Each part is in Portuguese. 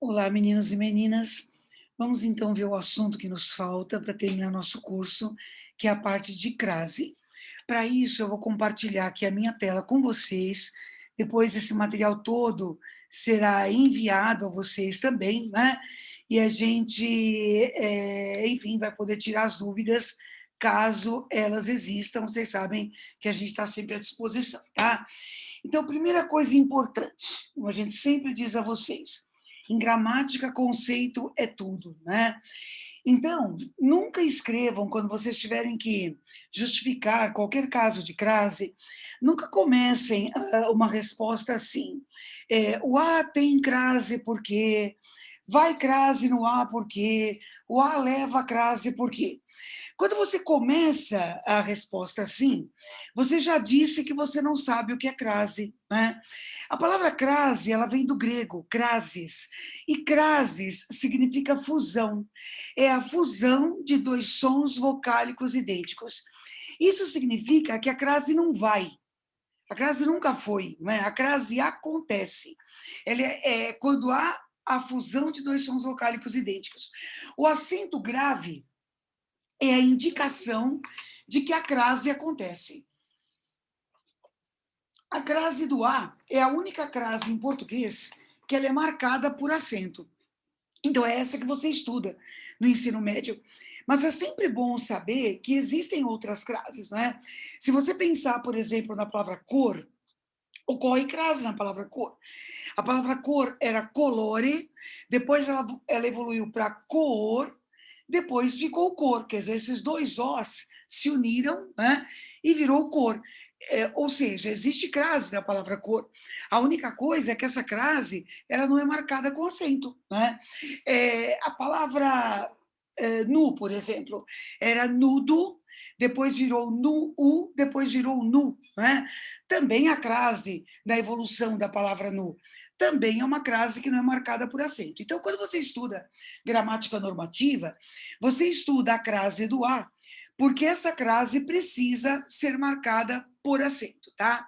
Olá, meninos e meninas. Vamos então ver o assunto que nos falta para terminar nosso curso, que é a parte de crase. Para isso, eu vou compartilhar aqui a minha tela com vocês. Depois, esse material todo será enviado a vocês também, né? E a gente, enfim, vai poder tirar as dúvidas caso elas existam. Vocês sabem que a gente está sempre à disposição, tá? Então, primeira coisa importante, como a gente sempre diz a vocês, em gramática, conceito é tudo, né? Então, nunca escrevam, quando vocês tiverem que justificar qualquer caso de crase, nunca comecem uma resposta assim. O A tem crase porque, vai crase no A porque, o A leva crase porque. Quando você começa a resposta assim, você já disse que você não sabe o que é crase, né? A palavra crase, ela vem do grego, crasis, e crasis significa fusão. É a fusão de dois sons vocálicos idênticos. Isso significa que a crase não vai, a crase nunca foi, né? A crase acontece. Ela é quando há a fusão de dois sons vocálicos idênticos. O acento grave é a indicação de que a crase acontece. A crase do A é a única crase em português que ela é marcada por acento. Então é essa que você estuda no ensino médio. Mas é sempre bom saber que existem outras crases, né? Se você pensar, por exemplo, na palavra cor, ocorre crase na palavra cor. A palavra cor era colore, depois ela evoluiu para cor, depois ficou cor, quer dizer, esses dois Os se uniram, né, e virou cor. Ou seja, existe crase na palavra cor. A única coisa é que essa crase ela não é marcada com acento. Né? A palavra nu, por exemplo, era nudo, depois virou nu, depois virou nu. Né? Também a crase da evolução da palavra nu também é uma crase que não é marcada por acento. Então, quando você estuda gramática normativa, você estuda a crase do A, porque essa crase precisa ser marcada por acento, tá?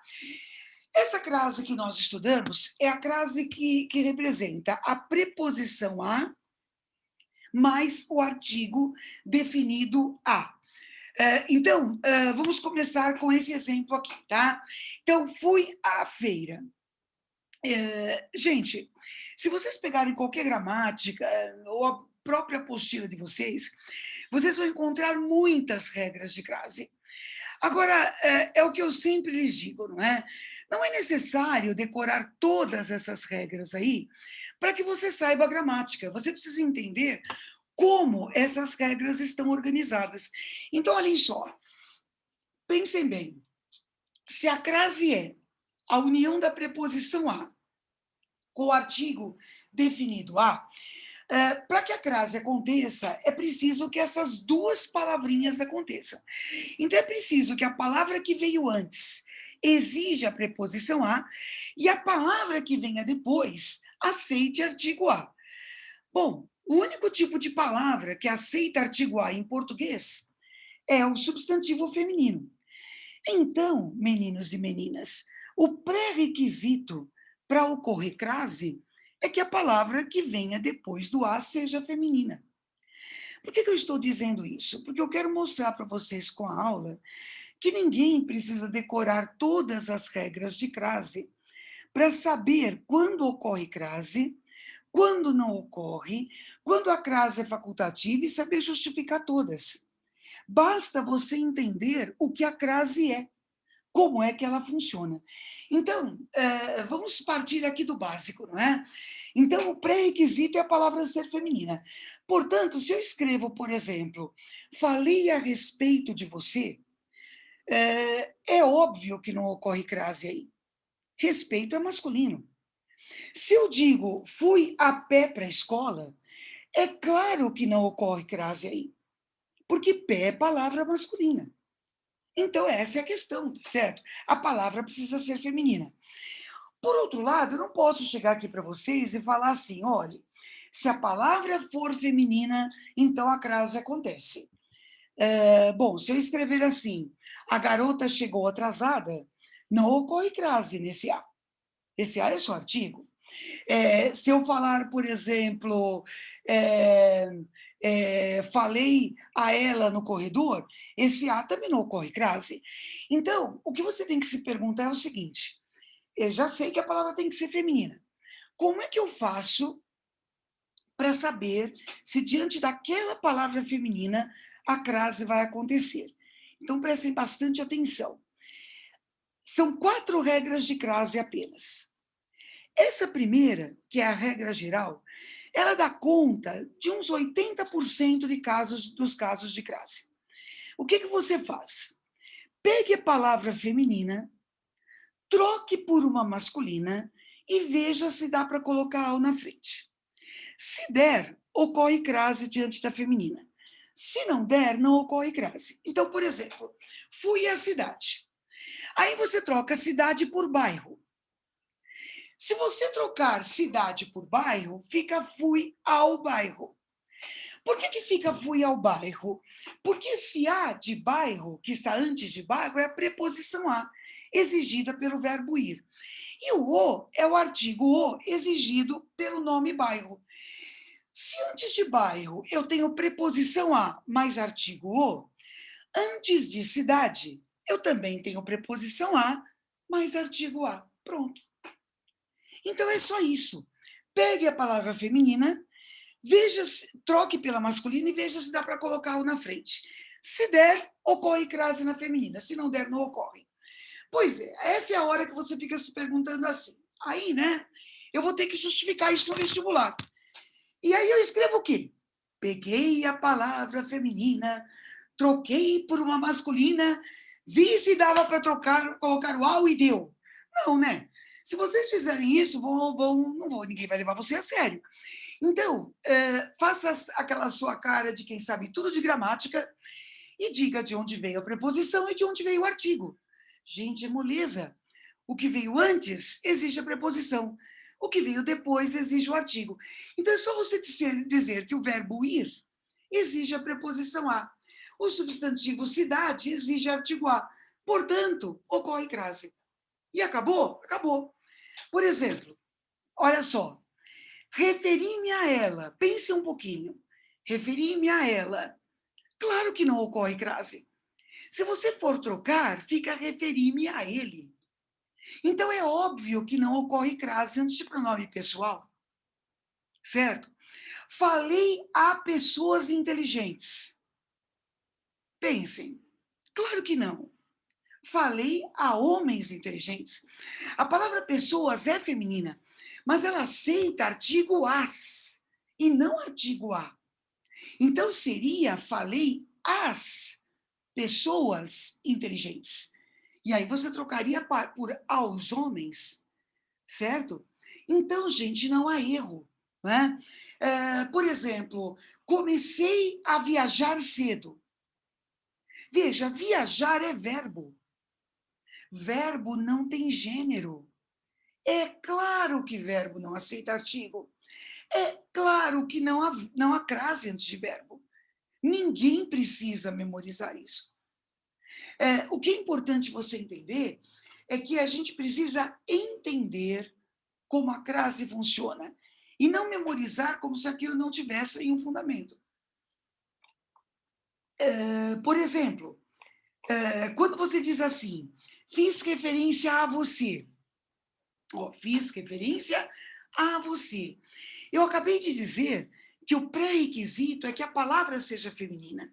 Essa crase que nós estudamos é a crase que representa a preposição a mais o artigo definido a. Então, vamos começar com esse exemplo aqui, tá? Então, fui à feira. Gente, se vocês pegarem qualquer gramática ou a própria apostila de vocês, vocês vão encontrar muitas regras de crase. Agora, é o que eu sempre lhes digo, não é? Não é necessário decorar todas essas regras aí para que você saiba a gramática. Você precisa entender como essas regras estão organizadas. Então, olhem só, pensem bem. Se a crase é a união da preposição a com o artigo definido a, para que a crase aconteça, é preciso que essas duas palavrinhas aconteçam. Então, é preciso que a palavra que veio antes exija a preposição a e a palavra que venha depois aceite artigo a. Bom, o único tipo de palavra que aceita artigo a em português é o substantivo feminino. Então, meninos e meninas, o pré-requisito para ocorrer crase é que a palavra que venha depois do a seja feminina. Por que eu estou dizendo isso? Porque eu quero mostrar para vocês com a aula que ninguém precisa decorar todas as regras de crase para saber quando ocorre crase, quando não ocorre, quando a crase é facultativa e saber justificar todas. Basta você entender o que a crase é, como é que ela funciona. Então, vamos partir aqui do básico, não é? Então, o pré-requisito é a palavra ser feminina. Portanto, se eu escrevo, por exemplo, falei a respeito de você, é óbvio que não ocorre crase aí. Respeito é masculino. Se eu digo fui a pé para a escola, é claro que não ocorre crase aí, porque pé é palavra masculina. Então, essa é a questão, certo? A palavra precisa ser feminina. Por outro lado, eu não posso chegar aqui para vocês e falar assim: olha, se a palavra for feminina, então a crase acontece. Bom, se eu escrever assim, a garota chegou atrasada, não ocorre crase nesse A. Esse A é só artigo. Se eu falar, por exemplo, é, falei a ela no corredor, esse a também não ocorre crase. Então, o que você tem que se perguntar é o seguinte: eu já sei que a palavra tem que ser feminina. Como é que eu faço para saber se diante daquela palavra feminina a crase vai acontecer? Então, prestem bastante atenção. São 4 regras de crase apenas. Essa primeira, que é a regra geral, ela dá conta de uns 80% dos casos de crase. O que você faz? Pegue a palavra feminina, troque por uma masculina e veja se dá para colocar ao na frente. Se der, ocorre crase diante da feminina. Se não der, não ocorre crase. Então, por exemplo, fui à cidade. Aí você troca cidade por bairro. Se você trocar cidade por bairro, fica fui ao bairro. Por que fica fui ao bairro? Porque esse a de bairro, que está antes de bairro, é a preposição a, exigida pelo verbo ir. E o é o artigo o, exigido pelo nome bairro. Se antes de bairro eu tenho preposição a mais artigo o, antes de cidade eu também tenho preposição a mais artigo a. Pronto. Então é só isso. Pegue a palavra feminina, veja, troque pela masculina e veja se dá para colocá-lo na frente. Se der, ocorre crase na feminina. Se não der, não ocorre. Pois é, essa é a hora que você fica se perguntando assim. Aí, né, eu vou ter que justificar isso no vestibular. E aí eu escrevo o quê? Peguei a palavra feminina, troquei por uma masculina, vi se dava para colocar o ao e deu. Não, né? Se vocês fizerem isso, ninguém vai levar você a sério. Então, faça aquela sua cara de quem sabe tudo de gramática e diga de onde veio a preposição e de onde veio o artigo. Gente, é moleza. O que veio antes exige a preposição. O que veio depois exige o artigo. Então, é só você dizer que o verbo ir exige a preposição a. O substantivo cidade exige artigo a. Portanto, ocorre crase. E acabou? Acabou. Por exemplo, olha só. Referi-me a ela. Pense um pouquinho. Referi-me a ela. Claro que não ocorre crase. Se você for trocar, fica referi-me a ele. Então é óbvio que não ocorre crase antes de pronome pessoal. Certo? Falei a pessoas inteligentes. Pensem. Claro que não. Falei a homens inteligentes. A palavra pessoas é feminina, mas ela aceita artigo as e não artigo a. Então seria falei às pessoas inteligentes. E aí você trocaria por aos homens, certo? Então, gente, não há erro. Né? Por exemplo, comecei a viajar cedo. Veja, viajar é verbo. Verbo não tem gênero. É claro que verbo não aceita artigo. É claro que não há crase antes de verbo. Ninguém precisa memorizar isso. O que é importante você entender é que a gente precisa entender como a crase funciona e não memorizar como se aquilo não tivesse nenhum fundamento. Por exemplo, quando você diz assim, fiz referência a você. Fiz referência a você. Eu acabei de dizer que o pré-requisito é que a palavra seja feminina.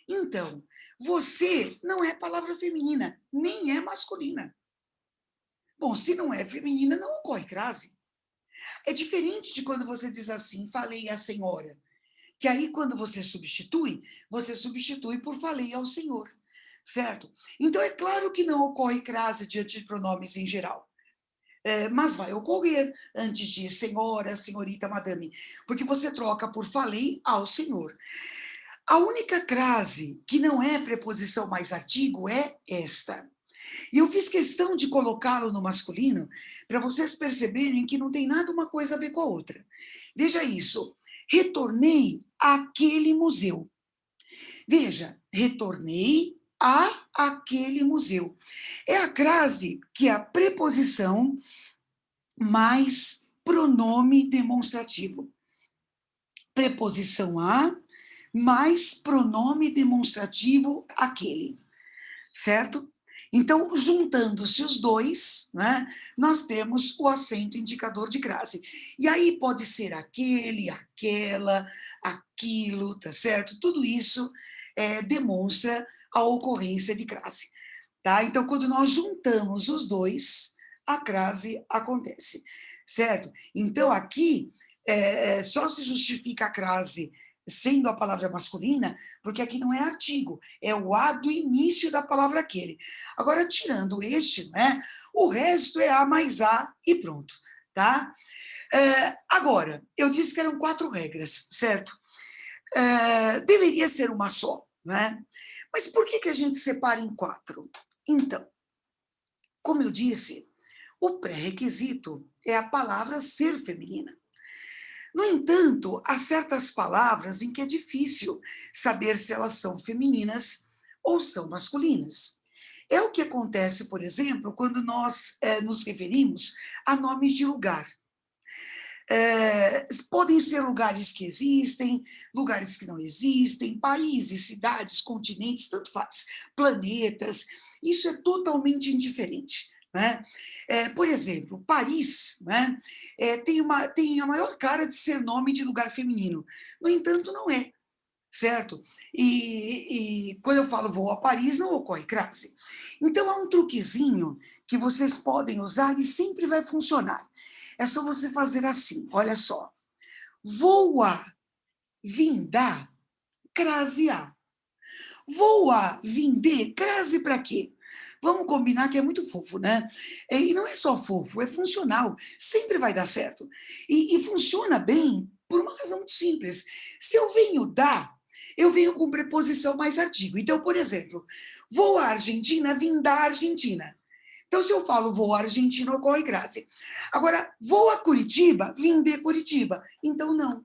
Então, você não é palavra feminina, nem é masculina. Bom, se não é feminina, não ocorre crase. É diferente de quando você diz assim, falei à senhora. Que aí, quando você substitui por falei ao senhor. Certo? Então, é claro que não ocorre crase diante de pronomes em geral. Mas vai ocorrer antes de senhora, senhorita, madame, porque você troca por falei ao senhor. A única crase que não é preposição mais artigo é esta. E eu fiz questão de colocá-lo no masculino para vocês perceberem que não tem nada uma coisa a ver com a outra. Veja isso. Retornei àquele museu. Veja, retornei a aquele museu. É a crase que é a preposição mais pronome demonstrativo. Preposição a mais pronome demonstrativo aquele, certo? Então, juntando-se os dois, né, nós temos o acento indicador de crase. E aí pode ser aquele, aquela, aquilo, tá certo? Tudo isso demonstra a ocorrência de crase, tá? Então, quando nós juntamos os dois, a crase acontece, certo? Então, aqui, só se justifica a crase sendo a palavra masculina, porque aqui não é artigo, é o a do início da palavra aquele. Agora, tirando este, né, o resto é a mais a e pronto, tá? Agora, eu disse que eram 4 regras, certo? Deveria ser uma só, né? Mas por que a gente separa em 4? Então, como eu disse, o pré-requisito é a palavra ser feminina. No entanto, há certas palavras em que é difícil saber se elas são femininas ou são masculinas. É o que acontece, por exemplo, quando nós nos referimos a nomes de lugar. Podem ser lugares que existem, lugares que não existem, países, cidades, continentes, tanto faz, planetas, isso é totalmente indiferente. Né? Por exemplo, Paris, né, tem a maior cara de ser nome de lugar feminino, no entanto, não é, certo? E quando eu falo vou a Paris, não ocorre crase. Então, há um truquezinho que vocês podem usar e sempre vai funcionar. É só você fazer assim, olha só. Voa, vinda, crase a. Voa, vinde, crase para quê? Vamos combinar que é muito fofo, né? E não é só fofo, é funcional. Sempre vai dar certo. E funciona bem por uma razão muito simples. Se eu venho da, eu venho com preposição mais artigo. Então, por exemplo, vou à Argentina, vim da Argentina. Então, se eu falo vou à Argentina, ocorre crase. Agora, vou a Curitiba, vim de Curitiba. Então, não.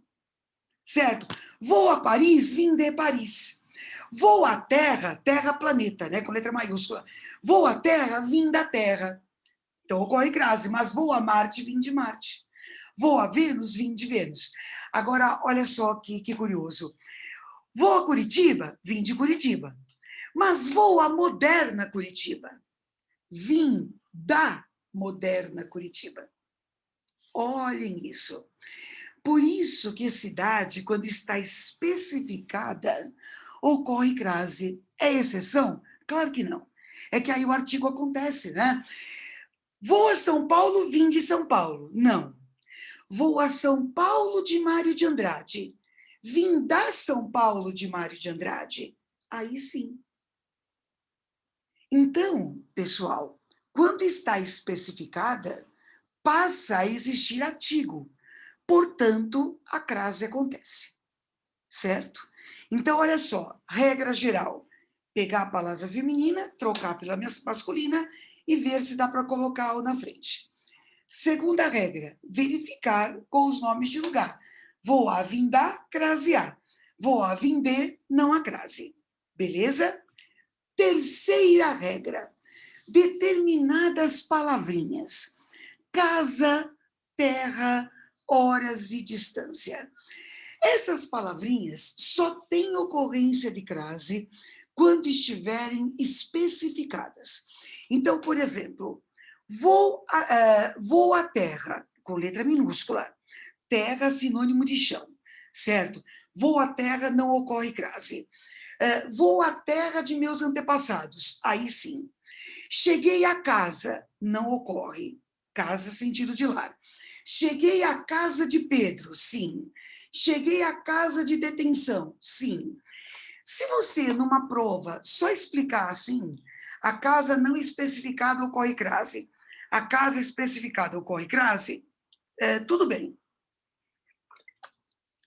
Certo? Vou a Paris, vim de Paris. Vou à Terra, Terra planeta, né, com letra maiúscula. Vou à Terra, vim da Terra. Então ocorre crase, mas vou a Marte, vim de Marte. Vou a Vênus, vim de Vênus. Agora, olha só que curioso. Vou a Curitiba, vim de Curitiba. Mas vou à moderna Curitiba. Vim da moderna Curitiba. Olhem isso. Por isso que a cidade, quando está especificada, ocorre crase. É exceção? Claro que não. É que aí o artigo acontece, né? Vou a São Paulo, vim de São Paulo. Não. Vou a São Paulo de Mário de Andrade. Vim da São Paulo de Mário de Andrade. Aí sim. Então, pessoal, quando está especificada, passa a existir artigo. Portanto, a crase acontece. Certo? Então, olha só, regra geral, pegar a palavra feminina, trocar pela masculina e ver se dá para colocá-la na frente. Segunda regra, verificar com os nomes de lugar. Vou a vindar, crasear. Vou a vender, não a crase. Beleza? Terceira regra, determinadas palavrinhas. Casa, terra, horas e distância. Essas palavrinhas só têm ocorrência de crase quando estiverem especificadas. Então, por exemplo, vou à terra, com letra minúscula. Terra, sinônimo de chão, certo? Vou à terra, não ocorre crase. Vou à terra de meus antepassados, aí sim. Cheguei à casa, não ocorre. Casa, sentido de lar. Cheguei à casa de Pedro, sim. Cheguei à casa de detenção, sim. Se você, numa prova, só explicar assim, a casa não especificada ocorre crase, a casa especificada ocorre crase, tudo bem.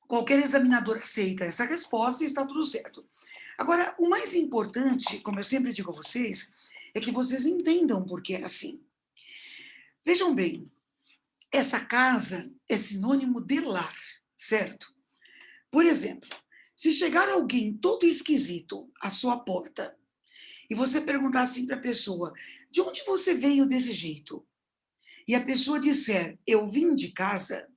Qualquer examinador aceita essa resposta e está tudo certo. Agora, o mais importante, como eu sempre digo a vocês, é que vocês entendam por que é assim. Vejam bem, essa casa é sinônimo de lar, certo? Por exemplo, se chegar alguém todo esquisito à sua porta e você perguntar assim para a pessoa, de onde você veio desse jeito? e a pessoa disser, eu vim de casa,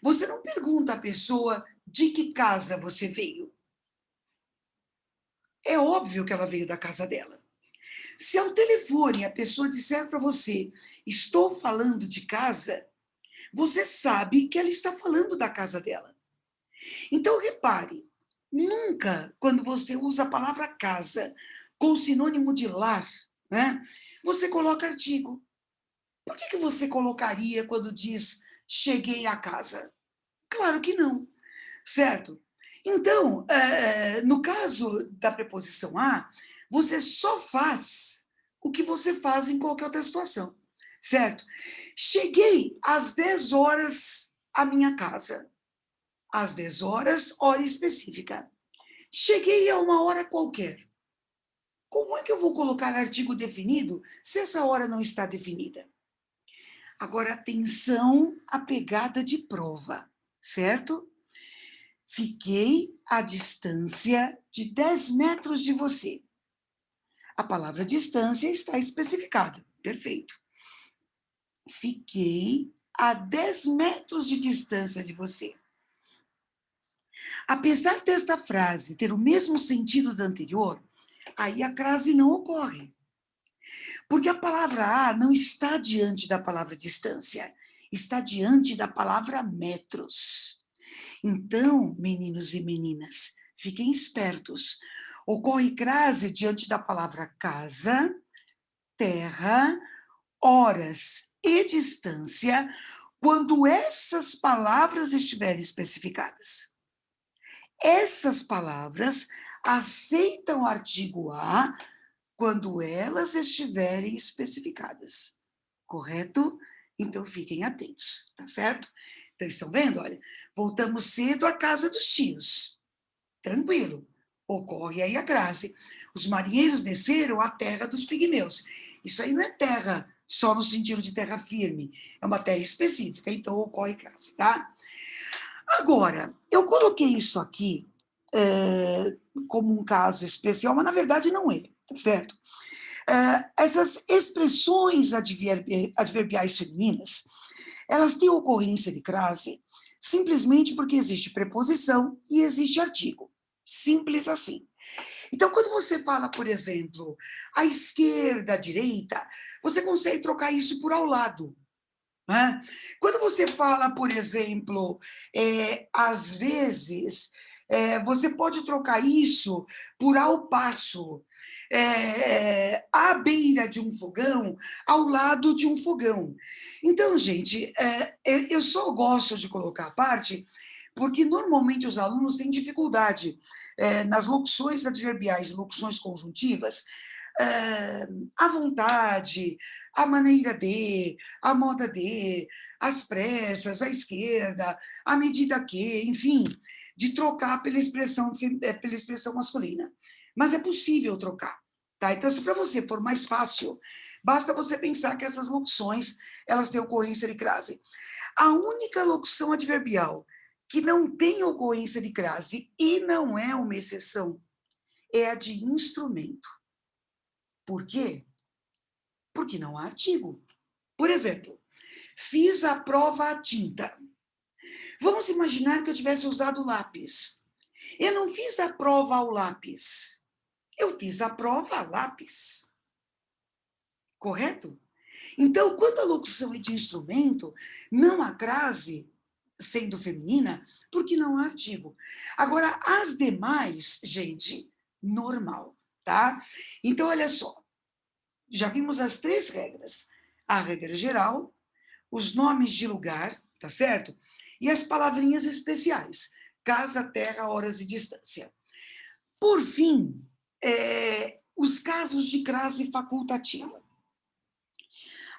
você não pergunta à pessoa de que casa você veio. É óbvio que ela veio da casa dela. Se ao telefone a pessoa disser para você, estou falando de casa, você sabe que ela está falando da casa dela. Então, repare, nunca, quando você usa a palavra casa com sinônimo de lar, né, você coloca artigo. Por que você colocaria quando diz cheguei à casa? Claro que não, certo? Então, no caso da preposição a, você só faz o que você faz em qualquer outra situação, certo? Cheguei às 10 horas à minha casa. Às 10 horas, hora específica. Cheguei a uma hora qualquer. Como é que eu vou colocar artigo definido se essa hora não está definida? Agora, atenção à pegada de prova, certo? Fiquei à distância de 10 metros de você. A palavra distância está especificada. Perfeito. Fiquei a 10 metros de distância de você. Apesar desta frase ter o mesmo sentido da anterior, aí a crase não ocorre. Porque a palavra a não está diante da palavra distância, está diante da palavra metros. Então, meninos e meninas, fiquem espertos. Ocorre crase diante da palavra casa, terra, horas e distância, quando essas palavras estiverem especificadas. Essas palavras aceitam o artigo a quando elas estiverem especificadas, correto? Então fiquem atentos, tá certo? Então estão vendo? Olha, voltamos cedo à casa dos tios. Tranquilo. Ocorre aí a crase. Os marinheiros desceram à terra dos pigmeus. Isso aí não é terra só no sentido de terra firme, é uma terra específica, então ocorre crase, tá? Agora, eu coloquei isso aqui como um caso especial, mas na verdade não é, tá certo? Essas expressões adverbiais femininas, elas têm ocorrência de crase simplesmente porque existe preposição e existe artigo. Simples assim. Então, quando você fala, por exemplo, à esquerda, à direita, você consegue trocar isso por ao lado. Né? Quando você fala, por exemplo, às vezes, você pode trocar isso por ao passo, à beira de um fogão, ao lado de um fogão. Então, gente, eu só gosto de colocar a parte porque normalmente os alunos têm dificuldade nas locuções adverbiais, locuções conjuntivas, à vontade, à maneira de, à moda de, às pressas, à esquerda, à medida que, enfim, de trocar pela expressão masculina. Mas é possível trocar, tá? Então, se para você for mais fácil, basta você pensar que essas locuções, elas têm ocorrência de crase. A única locução adverbial que não tem ocorrência de crase e não é uma exceção é a de instrumento. Por quê? Porque não há artigo. Por exemplo, fiz a prova à tinta. Vamos imaginar que eu tivesse usado lápis. Eu não fiz a prova ao lápis. Eu fiz a prova a lápis. Correto? Então, quando a locução é de instrumento, não há crase, sendo feminina, porque não há artigo. Agora, as demais, gente, normal, tá? Então, olha só. Já vimos as 3 regras. A regra geral, os nomes de lugar, tá certo? E as palavrinhas especiais, casa, terra, horas e distância. Por fim, os casos de crase facultativa.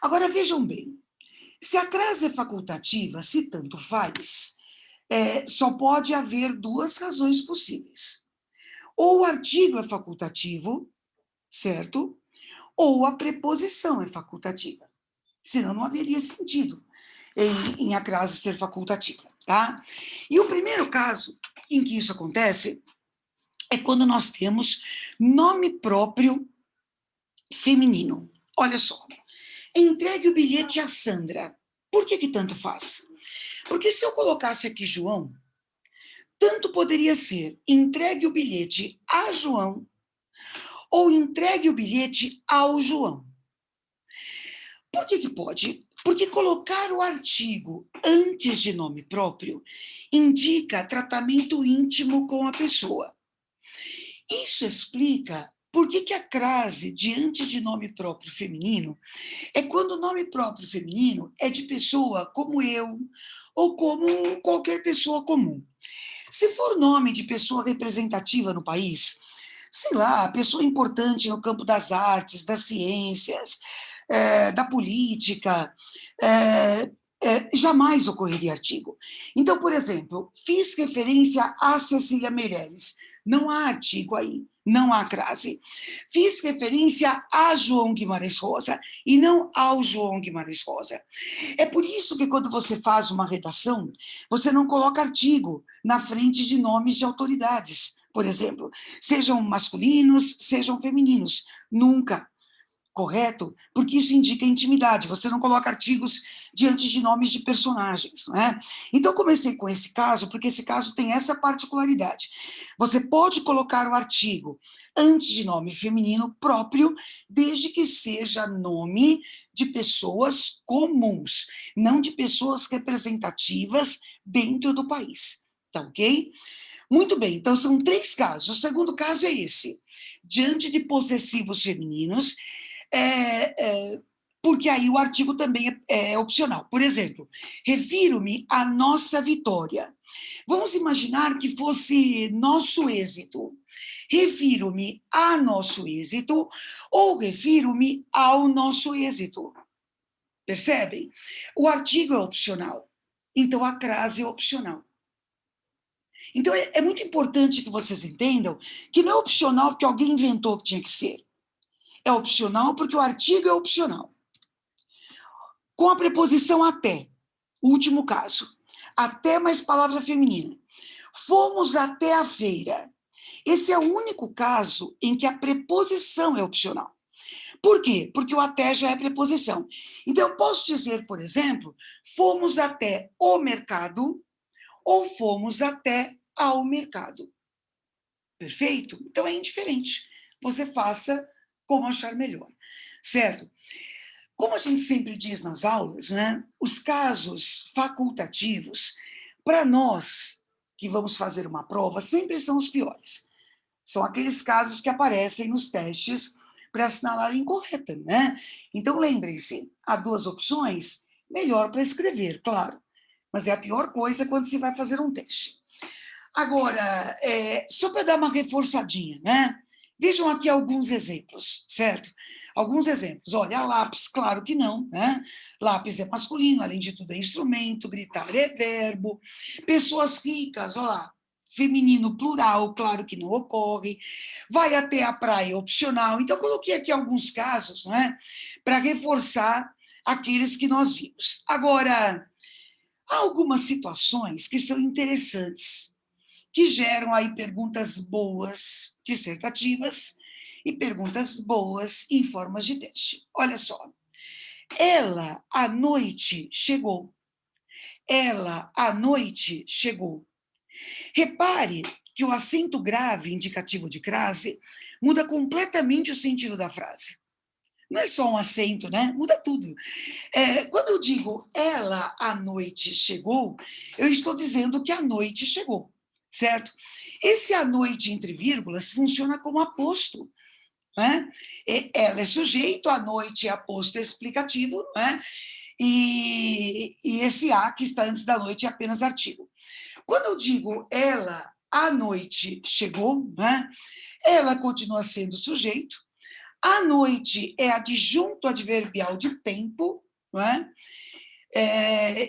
Agora, vejam bem, se a crase é facultativa, se tanto faz, só pode haver 2 razões possíveis. Ou o artigo é facultativo, certo? Ou a preposição é facultativa. Senão não haveria sentido em a crase ser facultativa, tá? E o primeiro caso em que isso acontece é quando nós temos nome próprio feminino. Olha só, Entregue o bilhete a Sandra. Por que tanto faz? Porque se eu colocasse aqui João, tanto poderia ser entregue o bilhete a João ou entregue o bilhete ao João. Por que pode? Porque colocar o artigo antes de nome próprio indica tratamento íntimo com a pessoa. Isso explica por que a crase diante de nome próprio feminino é quando o nome próprio feminino é de pessoa como eu ou como qualquer pessoa comum. Se for nome de pessoa representativa no país, sei lá, pessoa importante no campo das artes, das ciências, da política, jamais ocorreria artigo. Então, por exemplo, fiz referência a Cecília Meirelles. Não há artigo aí, não há crase. Fiz referência a João Guimarães Rosa e não ao João Guimarães Rosa. É por isso que quando você faz uma redação, você não coloca artigo na frente de nomes de autoridades, por exemplo, sejam masculinos, sejam femininos, nunca. Correto? Porque isso indica intimidade, você não coloca artigos diante de nomes de personagens, né? Então, comecei com esse caso, porque esse caso tem essa particularidade. Você pode colocar o artigo antes de nome feminino próprio, desde que seja nome de pessoas comuns, não de pessoas representativas dentro do país, tá ok? Muito bem, então são 3 casos. O segundo caso é esse. Diante de possessivos femininos, porque aí o artigo também é opcional. Por exemplo, refiro-me à nossa vitória. Vamos imaginar que fosse nosso êxito. Refiro-me a nosso êxito ou refiro-me ao nosso êxito. Percebem? O artigo é opcional, então a crase é opcional. Então é muito importante que vocês entendam que não é opcional porque alguém inventou que tinha que ser. É opcional porque o artigo é opcional. Com a preposição até, último caso. Até mais palavra feminina. Fomos até a feira. Esse é o único caso em que a preposição é opcional. Por quê? Porque o até já é preposição. Então, eu posso dizer, por exemplo, fomos até o mercado ou fomos até ao mercado. Perfeito? Então, é indiferente. Você faça como achar melhor. Certo? Como a gente sempre diz nas aulas, né, os casos facultativos, para nós que vamos fazer uma prova, sempre são os piores. São aqueles casos que aparecem nos testes para assinalar incorreta, né? Então, lembrem-se, há 2 opções, melhor para escrever, claro. Mas é a pior coisa quando se vai fazer um teste. Agora, só para dar uma reforçadinha, né? Vejam aqui alguns exemplos, certo? Alguns exemplos. Olha, lápis, claro que não, né? Lápis é masculino, além de tudo é instrumento, gritar é verbo. Pessoas ricas, olha lá, feminino plural, claro que não ocorre. Vai até a praia, opcional. Então, coloquei aqui alguns casos, né? Para reforçar aqueles que nós vimos. Agora, há algumas situações que são interessantes, que geram aí perguntas boas, dissertativas, e perguntas boas em formas de teste. Olha só. Ela, à noite, chegou. Ela, à noite, chegou. Repare que o acento grave indicativo de crase muda completamente o sentido da frase. Não é só um acento, né? Muda tudo. Quando eu digo ela, à noite, chegou, eu estou dizendo que a noite chegou, certo? Esse à noite, entre vírgulas, funciona como aposto. Né? Ela é sujeito, à noite é aposto explicativo, né? E esse a que está antes da noite é apenas artigo. Quando eu digo ela, à noite, chegou, né? Ela continua sendo sujeito. À noite é adjunto adverbial de tempo, não é?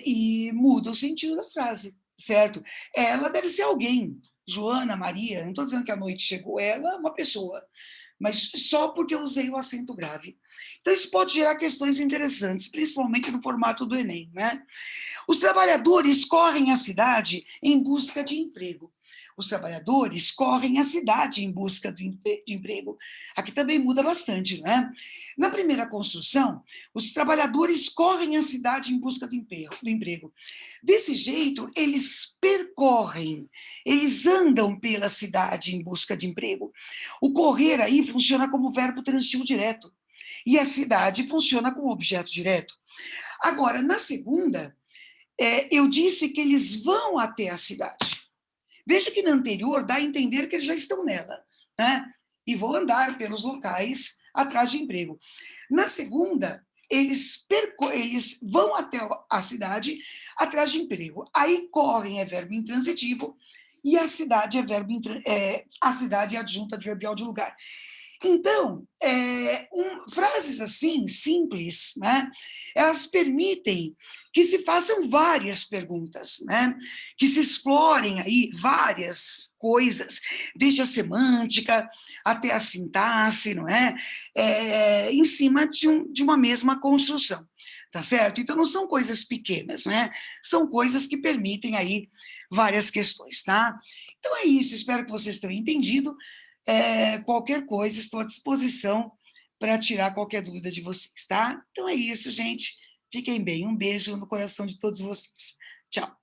E muda o sentido da frase, certo? Ela deve ser alguém, Joana, Maria, não estou dizendo que a noite chegou, ela é uma pessoa, mas só porque eu usei o acento grave. Então, isso pode gerar questões interessantes, principalmente no formato do Enem, né? Os trabalhadores correm à cidade em busca de emprego. os trabalhadores correm à cidade em busca de emprego. Aqui também muda bastante, não é? Na primeira construção, os trabalhadores correm à cidade em busca do emprego. Desse jeito, eles percorrem, eles andam pela cidade em busca de emprego. O correr aí funciona como verbo transitivo direto, e a cidade funciona como objeto direto. Agora, na segunda, eu disse que eles vão até a cidade. Veja que na anterior dá a entender que eles já estão nela, né? E vão andar pelos locais atrás de emprego. Na segunda, eles vão até a cidade atrás de emprego. Aí correm é verbo intransitivo e a cidade é a cidade é adjunta adverbial de lugar. Então, frases assim, simples, né, elas permitem que se façam várias perguntas, né, que se explorem aí várias coisas, desde a semântica até a sintaxe, não é? Em cima de uma mesma construção, tá certo? Então, não são coisas pequenas, né? São coisas que permitem aí várias questões, tá? Então é isso, espero que vocês tenham entendido. Qualquer coisa, estou à disposição para tirar qualquer dúvida de vocês, tá? Então é isso, gente. Fiquem bem. Um beijo no coração de todos vocês. Tchau.